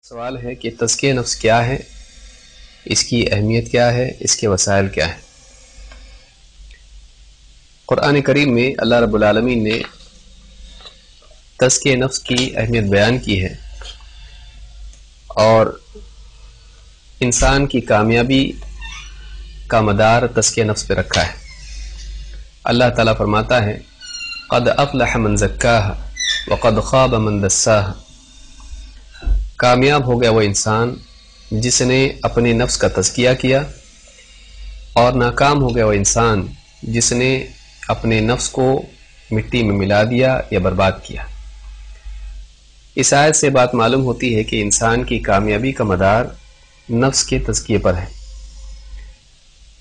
سوال ہے کہ تزکیہ نفس کیا ہے، اس کی اہمیت کیا ہے، اس کے وسائل کیا ہیں۔ قرآن کریم میں اللہ رب العالمین نے تزکیہ نفس کی اہمیت بیان کی ہے اور انسان کی کامیابی کا مدار تزکیہ نفس پہ رکھا ہے۔ اللہ تعالیٰ فرماتا ہے قد افلح من زکاہا وقد خاب من دساہا، کامیاب ہو گیا وہ انسان جس نے اپنے نفس کا تزکیہ کیا، اور ناکام ہو گیا وہ انسان جس نے اپنے نفس کو مٹی میں ملا دیا یا برباد کیا۔ اس آیت سے بات معلوم ہوتی ہے کہ انسان کی کامیابی کا مدار نفس کے تزکیے پر ہے۔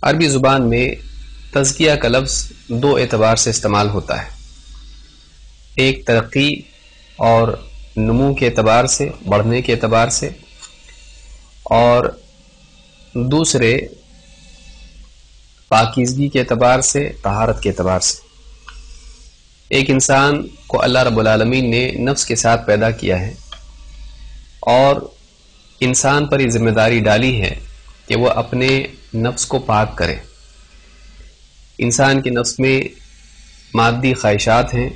عربی زبان میں تزکیہ کا لفظ دو اعتبار سے استعمال ہوتا ہے، ایک ترقی اور نمو کے اعتبار سے، بڑھنے کے اعتبار سے، اور دوسرے پاکیزگی کے اعتبار سے، طہارت کے اعتبار سے۔ ایک انسان کو اللہ رب العالمین نے نفس کے ساتھ پیدا کیا ہے اور انسان پر یہ ذمہ داری ڈالی ہے کہ وہ اپنے نفس کو پاک کرے۔ انسان کے نفس میں مادی خواہشات ہیں،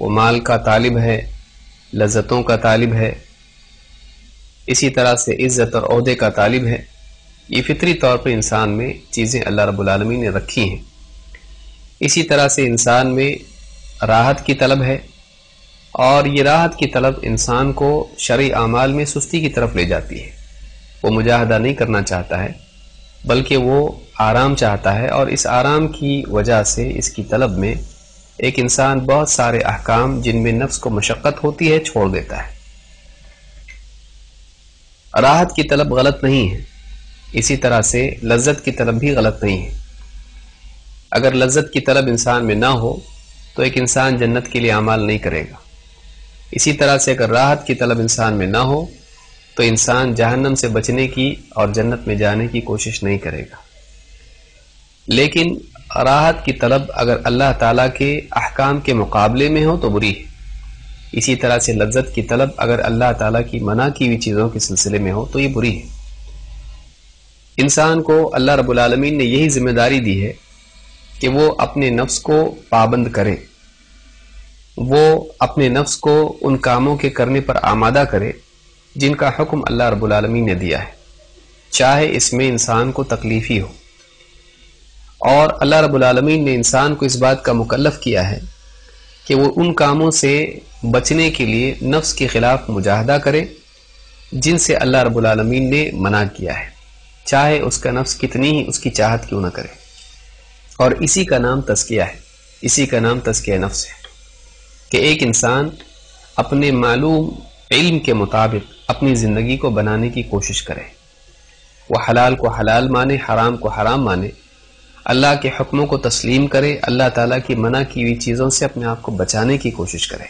وہ مال کا طالب ہے، لذتوں کا طالب ہے، اسی طرح سے عزت اور عہدے کا طالب ہے۔ یہ فطری طور پر انسان میں چیزیں اللہ رب العالمین نے رکھی ہیں۔ اسی طرح سے انسان میں راحت کی طلب ہے، اور یہ راحت کی طلب انسان کو شرعی اعمال میں سستی کی طرف لے جاتی ہے۔ وہ مجاہدہ نہیں کرنا چاہتا ہے بلکہ وہ آرام چاہتا ہے، اور اس آرام کی وجہ سے، اس کی طلب میں، ایک انسان بہت سارے احکام جن میں نفس کو مشقت ہوتی ہے چھوڑ دیتا ہے۔ راحت کی طلب غلط نہیں ہے، اسی طرح سے لذت کی طلب بھی غلط نہیں ہے۔ اگر لذت کی طلب انسان میں نہ ہو تو ایک انسان جنت کے لیے اعمال نہیں کرے گا۔ اسی طرح سے اگر راحت کی طلب انسان میں نہ ہو تو انسان جہنم سے بچنے کی اور جنت میں جانے کی کوشش نہیں کرے گا۔ لیکن راحت کی طلب اگر اللہ تعالیٰ کے احکام کے مقابلے میں ہو تو بری ہے، اسی طرح سے لذت کی طلب اگر اللہ تعالیٰ کی منع کی ہوئی چیزوں کے سلسلے میں ہو تو یہ بری ہے۔ انسان کو اللہ رب العالمین نے یہی ذمہ داری دی ہے کہ وہ اپنے نفس کو پابند کرے، وہ اپنے نفس کو ان کاموں کے کرنے پر آمادہ کرے جن کا حکم اللہ رب العالمین نے دیا ہے، چاہے اس میں انسان کو تکلیف ہی ہو۔ اور اللہ رب العالمین نے انسان کو اس بات کا مکلف کیا ہے کہ وہ ان کاموں سے بچنے کے لیے نفس کے خلاف مجاہدہ کرے جن سے اللہ رب العالمین نے منع کیا ہے، چاہے اس کا نفس کتنی ہی اس کی چاہت کیوں نہ کرے۔ اور اسی کا نام تزکیہ ہے، اسی کا نام تزکیہ نفس ہے کہ ایک انسان اپنے معلوم علم کے مطابق اپنی زندگی کو بنانے کی کوشش کرے، وہ حلال کو حلال مانے، حرام کو حرام مانے، اللہ کے حکموں کو تسلیم کرے، اللہ تعالیٰ کی منع کی ہوئی چیزوں سے اپنے آپ کو بچانے کی کوشش کرے،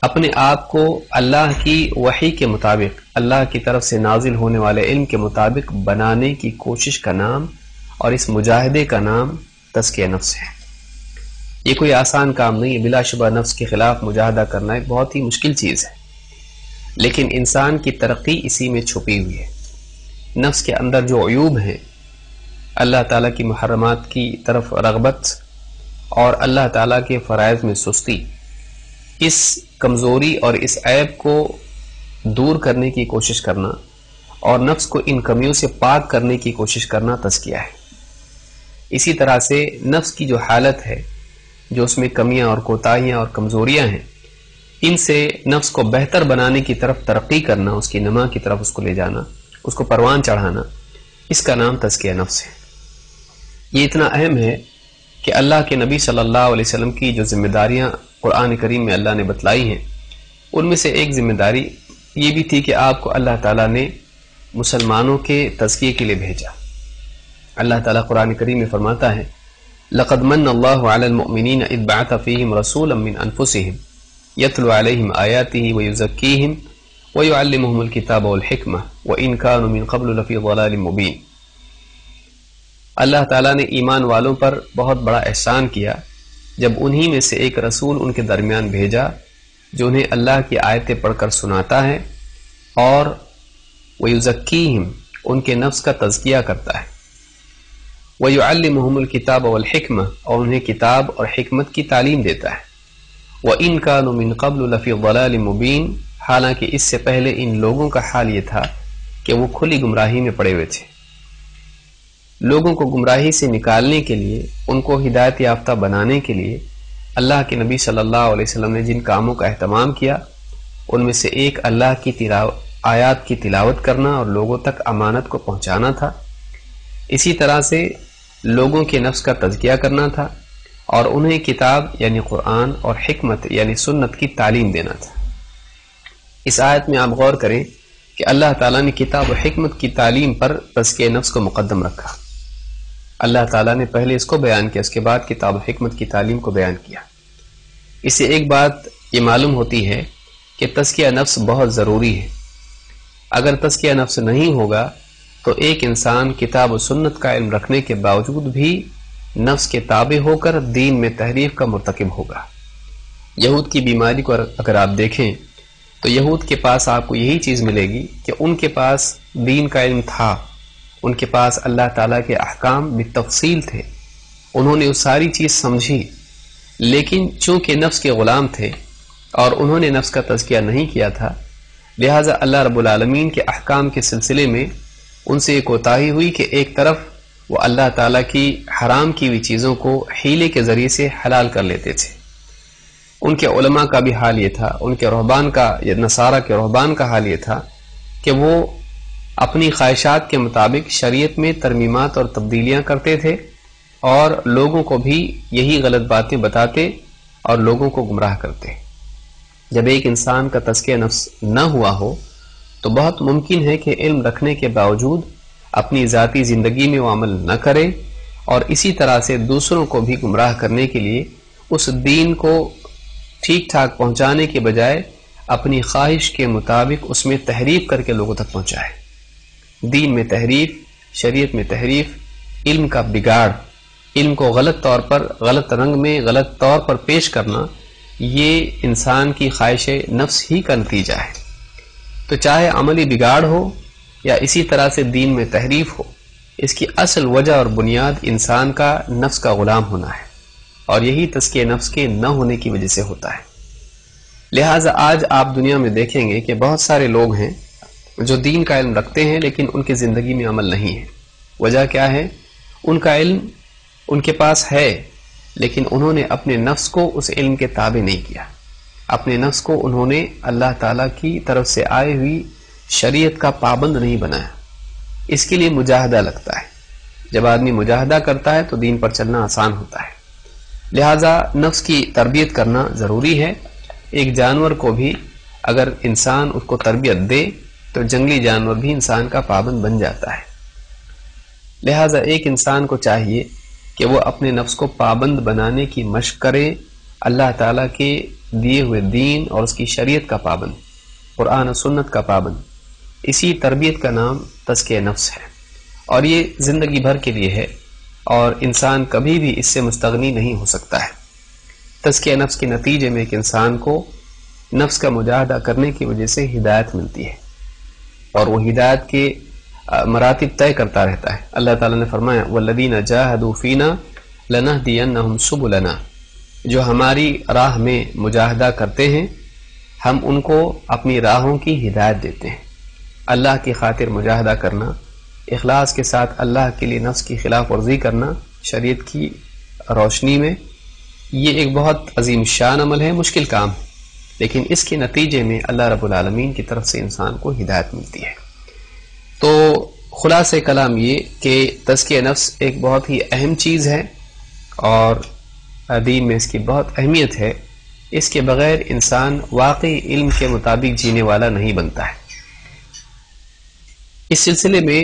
اپنے آپ کو اللہ کی وحی کے مطابق، اللہ کی طرف سے نازل ہونے والے علم کے مطابق بنانے کی کوشش کا نام اور اس مجاہدے کا نام تزکیہ نفس ہے۔ یہ کوئی آسان کام نہیں ہے، بلا شبہ نفس کے خلاف مجاہدہ کرنا ایک بہت ہی مشکل چیز ہے، لیکن انسان کی ترقی اسی میں چھپی ہوئی ہے۔ نفس کے اندر جو عیوب ہیں، اللہ تعالیٰ کی محرمات کی طرف رغبت اور اللہ تعالیٰ کے فرائض میں سستی، اس کمزوری اور اس عیب کو دور کرنے کی کوشش کرنا اور نفس کو ان کمیوں سے پاک کرنے کی کوشش کرنا تزکیہ ہے۔ اسی طرح سے نفس کی جو حالت ہے، جو اس میں کمیاں اور کوتاہیاں اور کمزوریاں ہیں، ان سے نفس کو بہتر بنانے کی طرف ترقی کرنا، اس کی نما کی طرف اس کو لے جانا، اس کو پروان چڑھانا، اس کا نام تزکیہ نفس ہے۔ یہ اتنا اہم ہے کہ اللہ کے نبی صلی اللہ علیہ وسلم کی جو ذمہ داریاں قرآن کریم میں اللہ نے بتلائی ہیں، ان میں سے ایک ذمہ داری یہ بھی تھی کہ آپ کو اللہ تعالیٰ نے مسلمانوں کے تزکیے کے لیے بھیجا۔ اللہ تعالیٰ قرآن کریم میں فرماتا ہے لقد من اللہ علی المؤمنین اذ بعث فیہم رسولا من انفسہم یتلو علیہم آیاتہ ویزکیہم ویعلمہم الکتاب والحکمہ وان کانوا من قبل لفی ضلال مبین۔ اللہ تعالیٰ نے ایمان والوں پر بہت بڑا احسان کیا جب انہی میں سے ایک رسول ان کے درمیان بھیجا جو انہیں اللہ کی آیتیں پڑھ کر سناتا ہے اور وَيُزَكِّيهِمْ ان کے نفس کا تزکیہ کرتا ہے، وَيُعَلِّمُهُمُ الْكِتَابَ وَالْحِكْمَةَ اور انہیں کتاب اور حکمت کی تعلیم دیتا ہے، وَإِنْ كَانُوا مِنْ قَبْلُ لَفِي ضَلَالٍ مُبِينٍ حالانکہ اس سے پہلے ان لوگوں کا حال یہ تھا کہ وہ کھلی گمراہی میں پڑے ہوئے تھے۔ لوگوں کو گمراہی سے نکالنے کے لیے، ان کو ہدایت یافتہ بنانے کے لیے اللہ کے نبی صلی اللہ علیہ وسلم نے جن کاموں کا اہتمام کیا ان میں سے ایک اللہ کی آیات کی تلاوت کرنا اور لوگوں تک امانت کو پہنچانا تھا، اسی طرح سے لوگوں کے نفس کا تزکیہ کرنا تھا اور انہیں کتاب یعنی قرآن اور حکمت یعنی سنت کی تعلیم دینا تھا۔ اس آیت میں آپ غور کریں کہ اللہ تعالیٰ نے کتاب و حکمت کی تعلیم پر تزکیہ نفس کو مقدم رکھا۔ اللہ تعالیٰ نے پہلے اس کو بیان کیا، اس کے بعد کتاب و حکمت کی تعلیم کو بیان کیا۔ اس سے ایک بات یہ معلوم ہوتی ہے کہ تزکیہ نفس بہت ضروری ہے۔ اگر تزکیہ نفس نہیں ہوگا تو ایک انسان کتاب و سنت کا علم رکھنے کے باوجود بھی نفس کے تابع ہو کر دین میں تحریف کا مرتکب ہوگا۔ یہود کی بیماری کو اگر آپ دیکھیں تو یہود کے پاس آپ کو یہی چیز ملے گی کہ ان کے پاس دین کا علم تھا، ان کے پاس اللہ تعالیٰ کے احکام بالتفصیل تھے، انہوں نے وہ ساری چیز سمجھی، لیکن چونکہ نفس کے غلام تھے اور انہوں نے نفس کا تزکیہ نہیں کیا تھا، لہٰذا اللہ رب العالمین کے احکام کے سلسلے میں ان سے ایک کوتاہی ہوئی کہ ایک طرف وہ اللہ تعالیٰ کی حرام کی ہوئی چیزوں کو حیلے کے ذریعے سے حلال کر لیتے تھے۔ ان کے علماء کا بھی حال یہ تھا، ان کے رہبان کا یا نصارہ کے رہبان کا حال یہ تھا کہ وہ اپنی خواہشات کے مطابق شریعت میں ترمیمات اور تبدیلیاں کرتے تھے اور لوگوں کو بھی یہی غلط باتیں بتاتے اور لوگوں کو گمراہ کرتے۔ جب ایک انسان کا تزکیہ نفس نہ ہوا ہو تو بہت ممکن ہے کہ علم رکھنے کے باوجود اپنی ذاتی زندگی میں وہ عمل نہ کرے اور اسی طرح سے دوسروں کو بھی گمراہ کرنے کے لیے اس دین کو ٹھیک ٹھاک پہنچانے کے بجائے اپنی خواہش کے مطابق اس میں تحریف کر کے لوگوں تک پہنچائے۔ دین میں تحریف، شریعت میں تحریف، علم کا بگاڑ، علم کو غلط طور پر، غلط رنگ میں، غلط طور پر پیش کرنا، یہ انسان کی خواہش نفس ہی کا نتیجہ ہے۔ تو چاہے عملی بگاڑ ہو یا اسی طرح سے دین میں تحریف ہو، اس کی اصل وجہ اور بنیاد انسان کا نفس کا غلام ہونا ہے، اور یہی تزکیہ نفس کے نہ ہونے کی وجہ سے ہوتا ہے۔ لہٰذا آج آپ دنیا میں دیکھیں گے کہ بہت سارے لوگ ہیں جو دین کا علم رکھتے ہیں لیکن ان کی زندگی میں عمل نہیں ہے۔ وجہ کیا ہے؟ ان کا علم ان کے پاس ہے لیکن انہوں نے اپنے نفس کو اس علم کے تابع نہیں کیا، اپنے نفس کو انہوں نے اللہ تعالیٰ کی طرف سے آئی ہوئی شریعت کا پابند نہیں بنایا۔ اس کے لیے مجاہدہ لگتا ہے، جب آدمی مجاہدہ کرتا ہے تو دین پر چلنا آسان ہوتا ہے۔ لہٰذا نفس کی تربیت کرنا ضروری ہے۔ ایک جانور کو بھی اگر انسان اس کو تربیت دے تو جنگلی جانور بھی انسان کا پابند بن جاتا ہے۔ لہٰذا ایک انسان کو چاہیے کہ وہ اپنے نفس کو پابند بنانے کی مشق کرے، اللہ تعالیٰ کے دیے ہوئے دین اور اس کی شریعت کا پابند، قرآن و سنت کا پابند۔ اسی تربیت کا نام تزکیہ نفس ہے، اور یہ زندگی بھر کے لیے ہے، اور انسان کبھی بھی اس سے مستغنی نہیں ہو سکتا ہے۔ تزکیہ نفس کے نتیجے میں ایک انسان کو نفس کا مجاہدہ کرنے کی وجہ سے ہدایت ملتی ہے، اور وہ ہدایت کے مراتب طے کرتا رہتا ہے۔ اللہ تعالیٰ نے فرمایا وَالَّذِينَ جَاهَدُوا فِينَا لَنَهْدِيَنَّهُمْ سُبُلَنَا، جو ہماری راہ میں مجاہدہ کرتے ہیں ہم ان کو اپنی راہوں کی ہدایت دیتے ہیں۔ اللہ کی خاطر مجاہدہ کرنا، اخلاص کے ساتھ اللہ کے لیے نفس کی خلاف ورزی کرنا شریعت کی روشنی میں، یہ ایک بہت عظیم شان عمل ہے، مشکل کام ہے، لیکن اس کے نتیجے میں اللہ رب العالمین کی طرف سے انسان کو ہدایت ملتی ہے۔ تو خلاصہ کلام یہ کہ تزکیہ نفس ایک بہت ہی اہم چیز ہے اور دین میں اس کی بہت اہمیت ہے۔ اس کے بغیر انسان واقعی علم کے مطابق جینے والا نہیں بنتا ہے۔ اس سلسلے میں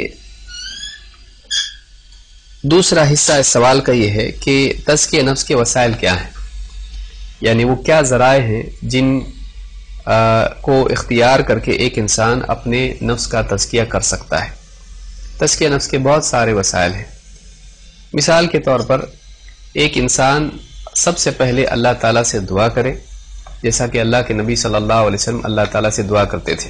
دوسرا حصہ اس سوال کا یہ ہے کہ تزکیہ نفس کے وسائل کیا ہیں، یعنی وہ کیا ذرائع ہیں جن کو اختیار کر کے ایک انسان اپنے نفس کا تزکیہ کر سکتا ہے۔ تزکیہ نفس کے بہت سارے وسائل ہیں۔ مثال کے طور پر ایک انسان سب سے پہلے اللہ تعالیٰ سے دعا کرے، جیسا کہ اللہ کے نبی صلی اللہ علیہ وسلم اللہ تعالیٰ سے دعا کرتے تھے۔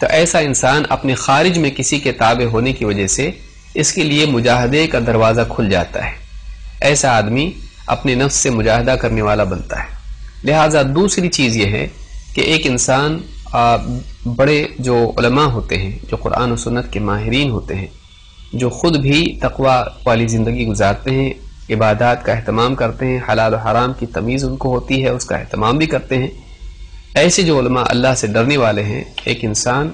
تو ایسا انسان اپنے خارج میں کسی کے تابع ہونے کی وجہ سے اس کے لیے مجاہدے کا دروازہ کھل جاتا ہے، ایسا آدمی اپنے نفس سے مجاہدہ کرنے والا بنتا ہے۔ لہٰذا دوسری چیز یہ ہے کہ ایک انسان بڑے جو علماء ہوتے ہیں، جو قرآن و سنت کے ماہرین ہوتے ہیں، جو خود بھی تقوی والی زندگی گزارتے ہیں، عبادات کا اہتمام کرتے ہیں، حلال و حرام کی تمیز ان کو ہوتی ہے، اس کا اہتمام بھی کرتے ہیں، ایسے جو علماء اللہ سے ڈرنے والے ہیں، ایک انسان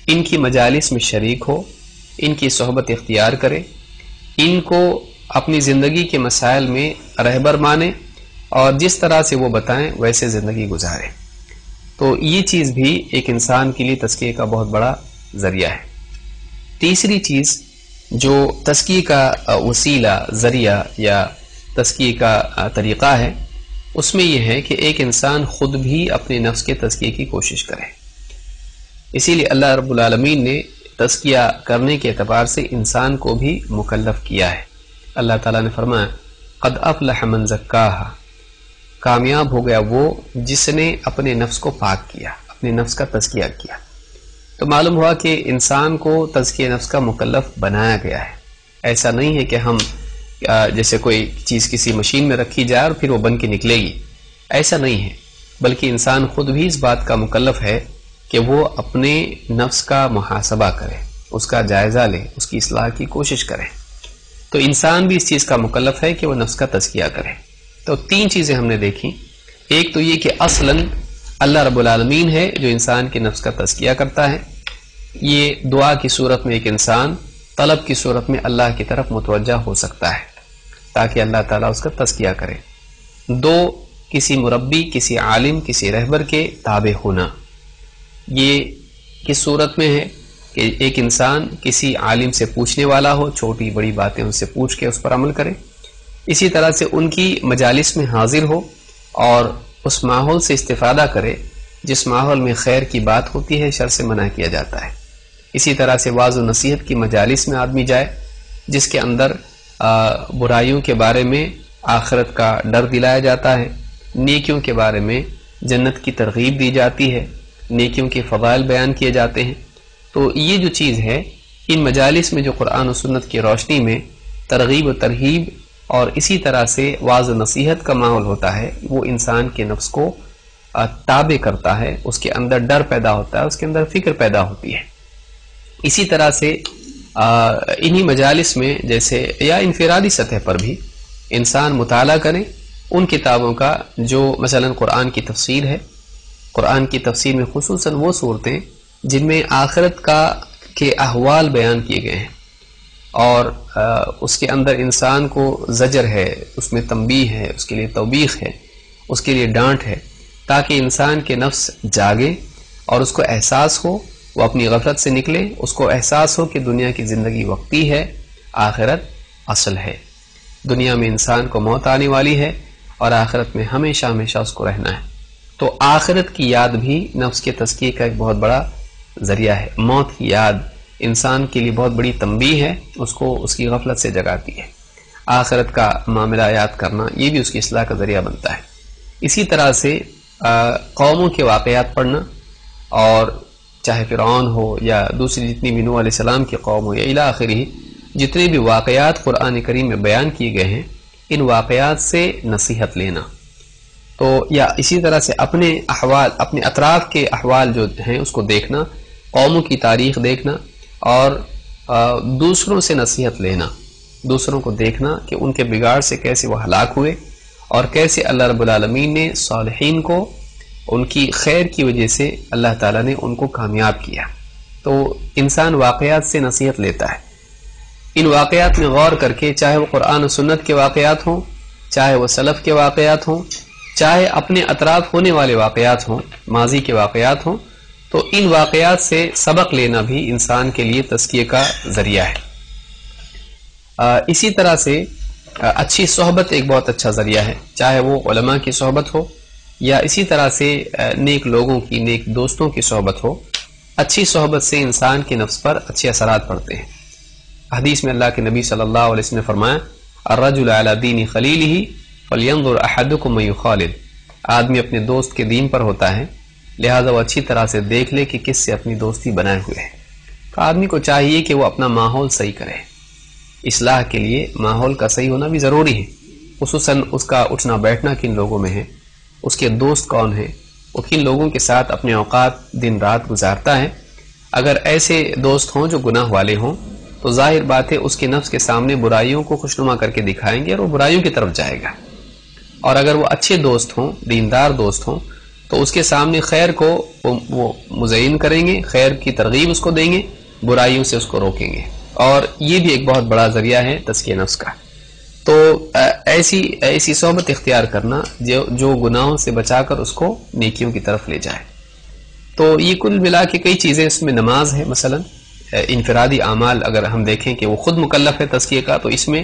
ان کی مجالس میں شریک ہو، ان کی صحبت اختیار کرے، ان کو اپنی زندگی کے مسائل میں رہبر مانے اور جس طرح سے وہ بتائیں ویسے زندگی گزارے، تو یہ چیز بھی ایک انسان کے لیے تزکیے کا بہت بڑا ذریعہ ہے۔ تیسری چیز جو تزکیے کا وسیلہ، ذریعہ یا تزکیے کا طریقہ ہے، اس میں یہ ہے کہ ایک انسان خود بھی اپنے نفس کے تزکیے کی کوشش کرے۔ اسی لیے اللہ رب العالمین نے تزکیہ کرنے کے اعتبار سے انسان کو بھی مکلف کیا ہے۔ اللہ تعالیٰ نے فرمایا قد افلح من زکاہا، کامیاب ہو گیا وہ جس نے اپنے نفس کو پاک کیا، اپنے نفس کا تزکیہ کیا۔ تو معلوم ہوا کہ انسان کو تزکیہ نفس کا مکلف بنایا گیا ہے۔ ایسا نہیں ہے کہ ہم جیسے کوئی چیز کسی مشین میں رکھی جائے اور پھر وہ بن کے نکلے گی، ایسا نہیں ہے، بلکہ انسان خود بھی اس بات کا مکلف ہے کہ وہ اپنے نفس کا محاسبہ کرے، اس کا جائزہ لے، اس کی اصلاح کی کوشش کرے۔ تو انسان بھی اس چیز کا مکلف ہے کہ وہ نفس کا تزکیہ کرے۔ تو تین چیزیں ہم نے دیکھی، ایک تو یہ کہ اصلاً اللہ رب العالمین ہے جو انسان کے نفس کا تزکیہ کرتا ہے، یہ دعا کی صورت میں ایک انسان طلب کی صورت میں اللہ کی طرف متوجہ ہو سکتا ہے تاکہ اللہ تعالیٰ اس کا تزکیہ کرے۔ دو، کسی مربی، کسی عالم، کسی رہبر کے تابع ہونا، یہ کس صورت میں ہے کہ ایک انسان کسی عالم سے پوچھنے والا ہو، چھوٹی بڑی باتیں ان سے پوچھ کے اس پر عمل کرے، اسی طرح سے ان کی مجالس میں حاضر ہو اور اس ماحول سے استفادہ کرے جس ماحول میں خیر کی بات ہوتی ہے، شر سے منع کیا جاتا ہے۔ اسی طرح سے وعظ و نصیحت کی مجالس میں آدمی جائے جس کے اندر برائیوں کے بارے میں آخرت کا ڈر دلایا جاتا ہے، نیکیوں کے بارے میں جنت کی ترغیب دی جاتی ہے، نیکیوں کے فضائل بیان کیے جاتے ہیں۔ تو یہ جو چیز ہے، ان مجالس میں جو قرآن و سنت کی روشنی میں ترغیب و ترہیب اور اسی طرح سے وعظ و نصیحت کا ماحول ہوتا ہے، وہ انسان کے نفس کو تابع کرتا ہے، اس کے اندر ڈر پیدا ہوتا ہے، اس کے اندر فکر پیدا ہوتی ہے۔ اسی طرح سے انہی مجالس میں جیسے یا انفرادی سطح پر بھی انسان مطالعہ کرے ان کتابوں کا جو مثلا قرآن کی تفسیر ہے، قرآن کی تفسیر میں خصوصاً وہ صورتیں جن میں آخرت کے احوال بیان کیے گئے ہیں اور اس کے اندر انسان کو زجر ہے، اس میں تنبیہ ہے، اس کے لیے توبیخ ہے، اس کے لیے ڈانٹ ہے، تاکہ انسان کے نفس جاگے اور اس کو احساس ہو، وہ اپنی غفلت سے نکلے، اس کو احساس ہو کہ دنیا کی زندگی وقتی ہے، آخرت اصل ہے، دنیا میں انسان کو موت آنے والی ہے اور آخرت میں ہمیشہ ہمیشہ اس کو رہنا ہے۔ تو آخرت کی یاد بھی نفس کے تزکیے کا ایک بہت بڑا ذریعہ ہے۔ موت کی یاد انسان کے لیے بہت بڑی تنبیہ ہے، اس کو اس کی غفلت سے جگاتی ہے۔ آخرت کا معاملہ یاد کرنا یہ بھی اس کی اصلاح کا ذریعہ بنتا ہے۔ اسی طرح سے قوموں کے واقعات پڑھنا، اور چاہے فرعون ہو یا دوسری جتنی بھی نوح علیہ السلام کی قوم ہو یا الی آخرہ، جتنے بھی واقعات قرآن کریم میں بیان کیے گئے ہیں، ان واقعات سے نصیحت لینا، تو یا اسی طرح سے اپنے احوال، اپنے اطراف کے احوال جو ہیں اس کو دیکھنا، قوموں کی تاریخ دیکھنا اور دوسروں سے نصیحت لینا، دوسروں کو دیکھنا کہ ان کے بگاڑ سے کیسے وہ ہلاک ہوئے اور کیسے اللہ رب العالمین نے صالحین کو ان کی خیر کی وجہ سے اللہ تعالیٰ نے ان کو کامیاب کیا۔ تو انسان واقعات سے نصیحت لیتا ہے، ان واقعات میں غور کر کے، چاہے وہ قرآن و سنت کے واقعات ہوں، چاہے وہ سلف کے واقعات ہوں، چاہے اپنے اطراف ہونے والے واقعات ہوں، ماضی کے واقعات ہوں، تو ان واقعات سے سبق لینا بھی انسان کے لیے تزکیے کا ذریعہ ہے۔ اسی طرح سے اچھی صحبت ایک بہت اچھا ذریعہ ہے، چاہے وہ علماء کی صحبت ہو یا اسی طرح سے نیک لوگوں کی، نیک دوستوں کی صحبت ہو۔ اچھی صحبت سے انسان کے نفس پر اچھے اثرات پڑتے ہیں۔ حدیث میں اللہ کے نبی صلی اللہ علیہ وسلم نے فرمایا الرجل علی دین خلیلہ فلینظر احدکم من یخالل، آدمی اپنے دوست کے دین پر ہوتا ہے، لہذا وہ اچھی طرح سے دیکھ لے کہ کس سے اپنی دوستی بنائے ہوئے ہے۔ تو آدمی کو چاہیے کہ وہ اپنا ماحول صحیح کرے۔ اصلاح کے لیے ماحول کا صحیح ہونا بھی ضروری ہے، خصوصاً اس کا اٹھنا بیٹھنا کن لوگوں میں ہے، اس کے دوست کون ہیں، وہ کن لوگوں کے ساتھ اپنے اوقات دن رات گزارتا ہے۔ اگر ایسے دوست ہوں جو گناہ والے ہوں تو ظاہر بات ہے اس کے نفس کے سامنے برائیوں کو خوشنما کر کے دکھائیں گے اور وہ برائیوں کی طرف جائے گا۔ اور اگر وہ اچھے دوست ہوں، دیندار دوست ہوں، تو اس کے سامنے خیر کو وہ مزین کریں گے، خیر کی ترغیب اس کو دیں گے، برائیوں سے اس کو روکیں گے، اور یہ بھی ایک بہت بڑا ذریعہ ہے تزکیہ نفس کا۔ تو ایسی صحبت اختیار کرنا جو گناہوں سے بچا کر اس کو نیکیوں کی طرف لے جائے۔ تو یہ کل ملا کے کئی چیزیں، اس میں نماز ہے مثلا، انفرادی اعمال اگر ہم دیکھیں کہ وہ خود مکلف ہے تزکیے کا، تو اس میں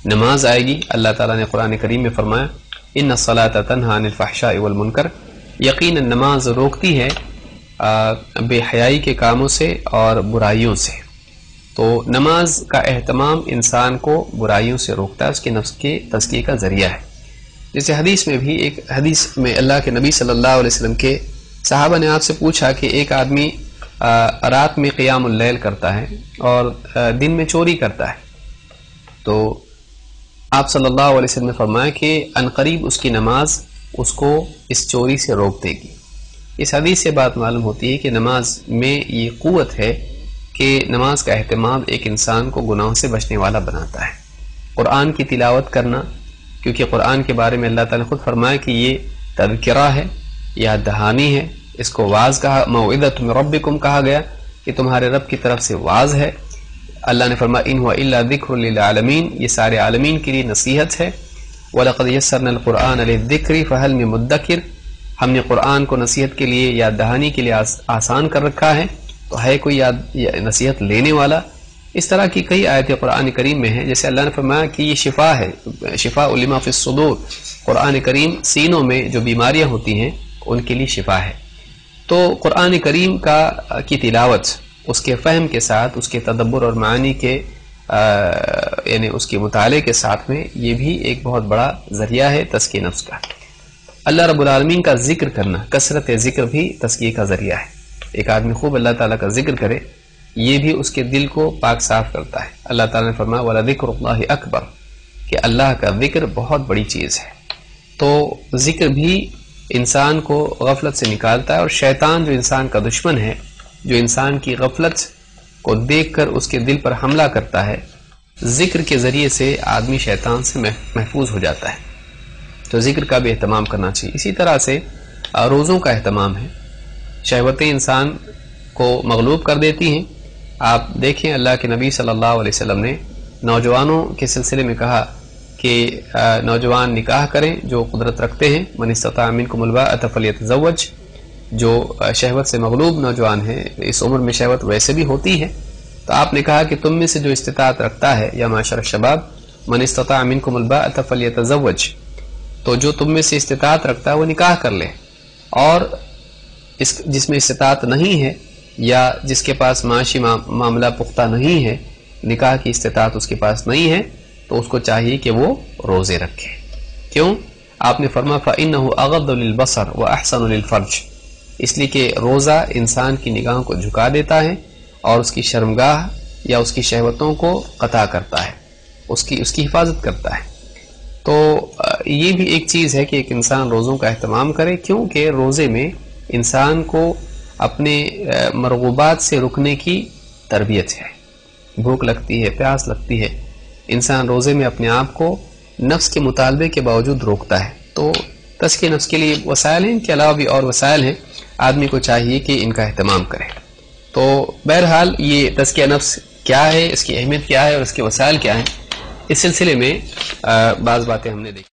نماز آئے گی۔ اللہ تعالیٰ نے قرآن کریم میں فرمایا ان الصلاۃ تنہی عن الفحشاء والمنکر، یقیناً نماز روکتی ہے بے حیائی کے کاموں سے اور برائیوں سے۔ تو نماز کا اہتمام انسان کو برائیوں سے روکتا ہے، اس کے نفس کے تزکیے کا ذریعہ ہے۔ جیسے حدیث میں بھی، ایک حدیث میں اللہ کے نبی صلی اللہ علیہ وسلم کے صحابہ نے آپ سے پوچھا کہ ایک آدمی رات میں قیام اللیل کرتا ہے اور دن میں چوری کرتا ہے، تو آپ صلی اللہ علیہ وسلم نے فرمایا کہ عنقریب اس کی نماز اس کو اس چوری سے روک دے گی۔ اس حدیث سے بات معلوم ہوتی ہے کہ نماز میں یہ قوت ہے کہ نماز کا اہتمام ایک انسان کو گناہوں سے بچنے والا بناتا ہے۔ قرآن کی تلاوت کرنا، کیونکہ قرآن کے بارے میں اللہ تعالیٰ نے خود فرمایا کہ یہ تذکرہ ہے، یاد دہانی ہے، اس کو واعظ کہا، موعظۃ من ربکم کہا گیا کہ تمہارے رب کی طرف سے واعظ ہے۔ اللہ نے فرمایا ان هو الا ذکر للعالمین، یہ سارے عالمین کے لیے نصیحت ہے۔ وَلَقَدْ يَسَّرْنَا الْقُرْآنَ لِلذِّكْرِ فَهَلْ مِن مُدَّكِرٍ، ہم نے قرآن کو نصیحت کے لیے، یاد دہانی کے لیے آسان کر رکھا ہے، تو ہے کوئی نصیحت لینے والا؟ اس طرح کی کئی آیتیں قرآن کریم میں ہیں، جیسے اللہ نے فرمایا کہ یہ شفا ہے، شفاء لما فی الصدور، قرآن کریم سینوں میں جو بیماریاں ہوتی ہیں ان کے لیے شفا ہے۔ تو قرآن کریم کی تلاوت اس کے فہم کے ساتھ، اس کے تدبر اور معانی کے یعنی اس کے مطالعے کے ساتھ میں، یہ بھی ایک بہت بڑا ذریعہ ہے تزکیہ نفس کا۔ اللہ رب العالمین کا ذکر کرنا، کثرت ذکر بھی تزکیے کا ذریعہ ہے۔ ایک آدمی خوب اللہ تعالیٰ کا ذکر کرے، یہ بھی اس کے دل کو پاک صاف کرتا ہے۔ اللہ تعالیٰ نے فرمایا وَلَذِكْرُ اللَّهِ أَكْبَرُ، کہ اللہ کا ذکر بہت بڑی چیز ہے۔ تو ذکر بھی انسان کو غفلت سے نکالتا ہے، اور شیطان جو انسان کا دشمن ہے، جو انسان کی غفلت کو دیکھ کر اس کے دل پر حملہ کرتا ہے، ذکر کے ذریعے سے آدمی شیطان سے محفوظ ہو جاتا ہے۔ تو ذکر کا بھی اہتمام کرنا چاہیے۔ اسی طرح سے روزوں کا اہتمام ہے۔ شہوتیں انسان کو مغلوب کر دیتی ہیں۔ آپ دیکھیں اللہ کے نبی صلی اللہ علیہ وسلم نے نوجوانوں کے سلسلے میں کہا کہ نوجوان نکاح کریں جو قدرت رکھتے ہیں، من استطاع منکم الباءۃ فلیتزوج، جو شہوت سے مغلوب نوجوان ہیں، اس عمر میں شہوت ویسے بھی ہوتی ہے، تو آپ نے کہا کہ تم میں سے جو استطاعت رکھتا ہے، یا معاشر الشباب من استطاع منکم الباءۃ فلیتزوج، تو جو تم میں سے استطاعت رکھتا ہے وہ نکاح کر لے، اور جس میں استطاعت نہیں ہے یا جس کے پاس معاشی معاملہ پختہ نہیں ہے، نکاح کی استطاعت اس کے پاس نہیں ہے، تو اس کو چاہیے کہ وہ روزے رکھے۔ کیوں؟ آپ نے فرمایا فَإِنَّهُ أَغَضُّ لِلْبَصَرِ وَأَحْسَنُ لِلْفَرْجِ، اس لیے کہ روزہ انسان کی نگاہوں کو جھکا دیتا ہے اور اس کی شرمگاہ یا اس کی شہوتوں کو قطع کرتا ہے، اس کی حفاظت کرتا ہے۔ تو یہ بھی ایک چیز ہے کہ ایک انسان روزوں کا اہتمام کرے، کیونکہ روزے میں انسان کو اپنے مرغوبات سے رکنے کی تربیت ہے۔ بھوک لگتی ہے، پیاس لگتی ہے، انسان روزے میں اپنے آپ کو نفس کے مطالبے کے باوجود روکتا ہے۔ تو تزکیہ نفس کے لیے وسائل ہیں، ان کے علاوہ بھی اور وسائل ہیں، آدمی کو چاہیے کہ ان کا اہتمام کرے۔ تو بہرحال یہ تزکیہ نفس کیا ہے، اس کی اہمیت کیا ہے اور اس کے وسائل کیا ہیں، اس سلسلے میں بعض باتیں ہم نے دیکھی۔